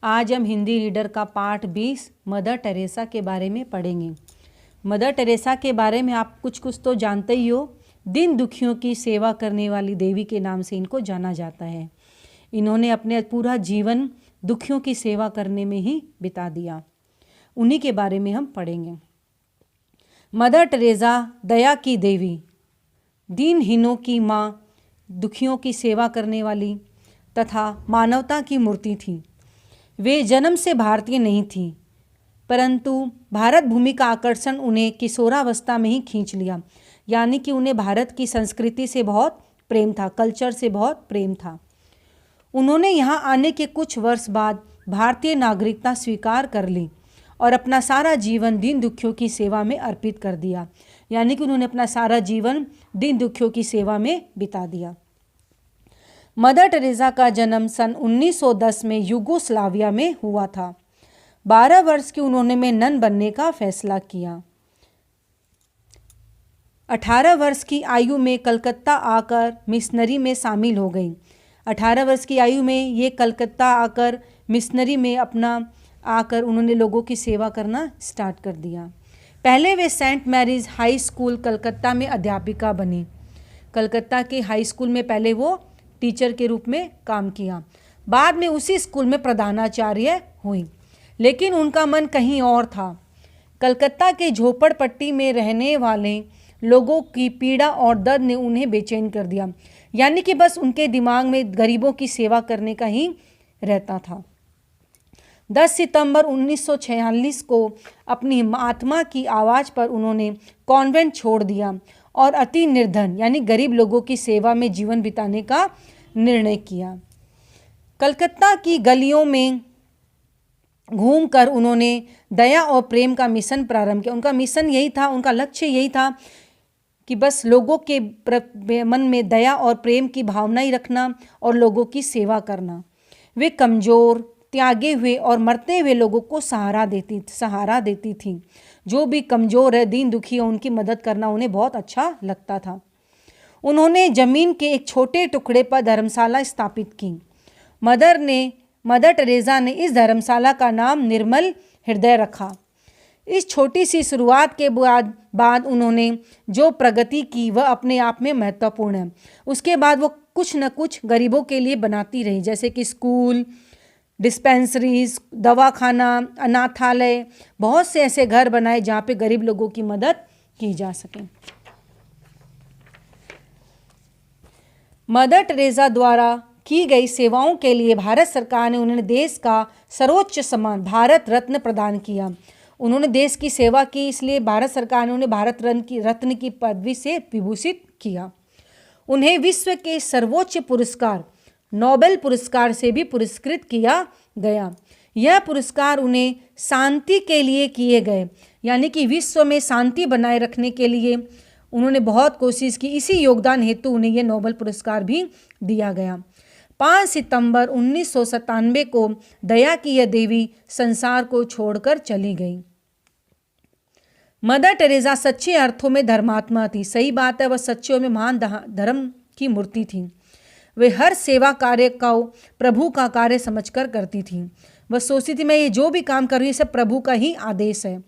आज हम हिंदी रीडर का पाठ 20 मदर टेरेसा के बारे में पढ़ेंगे। मदर टेरेसा के बारे में आप कुछ कुछ तो जानते ही हो। दीन दुखियों की सेवा करने वाली देवी के नाम से इनको जाना जाता है। इन्होंने अपने पूरा जीवन दुखियों की सेवा करने में ही बिता दिया। उन्हीं के बारे में हम पढ़ेंगे। मदर टेरेसा दया की देवी, दीनहीनों की माँ, दुखियों की सेवा करने वाली तथा मानवता की मूर्ति थी। वे जन्म से भारतीय नहीं थी, परंतु भारत भूमि का आकर्षण उन्हें किशोरावस्था में ही खींच लिया। यानी कि उन्हें भारत की संस्कृति से बहुत प्रेम था, कल्चर से बहुत प्रेम था। उन्होंने यहाँ आने के कुछ वर्ष बाद भारतीय नागरिकता स्वीकार कर ली और अपना सारा जीवन दीन दुखियों की सेवा में अर्पित कर दिया। यानी कि उन्होंने अपना सारा जीवन दीन दुखियों की सेवा में बिता दिया। मदर टेरेसा का जन्म सन 1910 में यूगोस्लाविया में हुआ था। 12 वर्ष की उन्होंने में नन बनने का फैसला किया। 18 वर्ष की आयु में कलकत्ता आकर मिशनरी में शामिल हो गई। 18 वर्ष की आयु में ये कलकत्ता आकर मिशनरी में आकर उन्होंने लोगों की सेवा करना स्टार्ट कर दिया। पहले वे saint Mary's high school Calcutta में अध्यापिका बनी। कलकत्ता के हाई स्कूल में पहले वो टीचर के रूप में काम किया। बाद में उसी स्कूल में प्रधानाचार्य हुई, लेकिन उनका मन कहीं और था। कलकत्ता के झोपड़पट्टी में रहने वाले लोगों की पीड़ा और दर्द ने उन्हें बेचैन कर दिया। यानी कि बस उनके दिमाग में गरीबों की सेवा करने का ही रहता था। 10 सितंबर 1946 को अपनी आत्मा की आवाज़ पर उन्होंने कॉन्वेंट छोड़ दिया और अति निर्धन यानी गरीब लोगों की सेवा में जीवन बिताने का निर्णय किया। कलकत्ता की गलियों में घूमकर उन्होंने दया और प्रेम का मिशन प्रारंभ किया। उनका मिशन यही था, उनका लक्ष्य यही था कि बस लोगों के मन में दया और प्रेम की भावना ही रखना और लोगों की सेवा करना। वे कमज़ोर, त्यागे हुए और मरते हुए लोगों को सहारा देती थी। जो भी कमज़ोर है, दीन दुखी है, उनकी मदद करना उन्हें बहुत अच्छा लगता था। उन्होंने ज़मीन के एक छोटे टुकड़े पर धर्मशाला स्थापित की। मदर टेरेसा ने इस धर्मशाला का नाम निर्मल हृदय रखा। इस छोटी सी शुरुआत के बाद उन्होंने जो प्रगति की वह अपने आप में महत्वपूर्ण है। उसके बाद वो कुछ न कुछ गरीबों के लिए बनाती रही, जैसे कि स्कूल, डिस्पेंसरीज, दवाखाना, अनाथालय, बहुत से ऐसे घर बनाए जहाँ पे गरीब लोगों की मदद की जा सके। मदर टेरेसा द्वारा की गई सेवाओं के लिए भारत सरकार ने उन्हें देश का सर्वोच्च सम्मान भारत रत्न प्रदान किया। उन्होंने देश की सेवा की, इसलिए भारत सरकार ने उन्हें भारत रत्न की पदवी से विभूषित किया। उन्हें विश्व के सर्वोच्च पुरस्कार नोबेल पुरस्कार से भी पुरस्कृत किया गया। यह पुरस्कार उन्हें शांति के लिए किए गए, यानी कि विश्व में शांति बनाए रखने के लिए उन्होंने बहुत कोशिश की। इसी योगदान हेतु उन्हें यह नोबेल पुरस्कार भी दिया गया। 5 सितंबर 1997 को दया की यह देवी संसार को छोड़कर चली गई। मदर टेरेसा सच्चे अर्थों में धर्मात्मा थी। सही बात है, वह सच्चे में महान धर्म की मूर्ति थी। वे हर सेवा कार्य को प्रभु का कार्य समझकर करती थी। वह सोचती थी मैं ये जो भी काम कर रही हूँ सब प्रभु का ही आदेश है।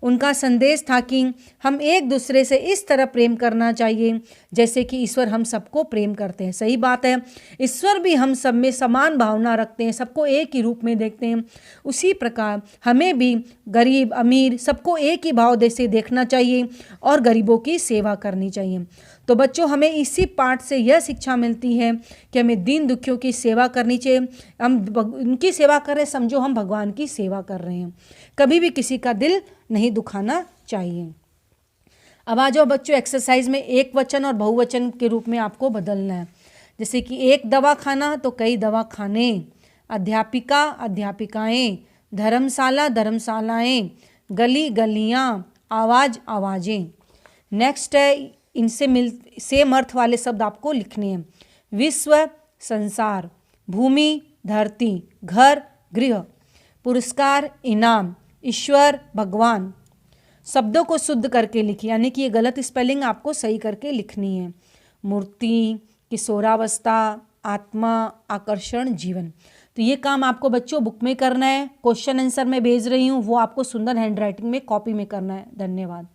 उनका संदेश था कि हम एक दूसरे से इस तरह प्रेम करना चाहिए जैसे कि ईश्वर हम सबको प्रेम करते हैं। सही बात है, ईश्वर भी हम सब में समान भावना रखते हैं, सबको एक ही रूप में देखते हैं। उसी प्रकार हमें भी गरीब अमीर सबको एक ही भाव से देखना चाहिए और गरीबों की सेवा करनी चाहिए। तो बच्चों, हमें इसी पाठ से यह शिक्षा मिलती है कि हमें दीन दुखियों की सेवा करनी चाहिए। हम उनकी सेवा कर रहे हैं, समझो हम भगवान की सेवा कर रहे हैं। कभी भी किसी का दिल नहीं दुखाना चाहिए। अब आ जाओ बच्चों, एक्सरसाइज में एक वचन और बहुवचन के रूप में आपको बदलना है। जैसे कि एक दवा खाना तो कई दवा खाने, अध्यापिका अध्यापिकाएं, धर्मशाला धर्मशालाएं, गली गलियां, आवाज़ आवाज़ें। नेक्स्ट है, इनसे सेम अर्थ वाले शब्द आपको लिखने हैं। विश्व संसार, भूमि धरती, घर गृह, पुरस्कार इनाम, ईश्वर भगवान। शब्दों को शुद्ध करके लिखिए, यानी कि ये गलत स्पेलिंग आपको सही करके लिखनी है। मूर्ति, किशोरावस्था, आत्मा, आकर्षण, जीवन। तो ये काम आपको बच्चों बुक में करना है। क्वेश्चन आंसर मैं भेज रही हूँ, वो आपको सुंदर हैंडराइटिंग में कॉपी में करना है। धन्यवाद।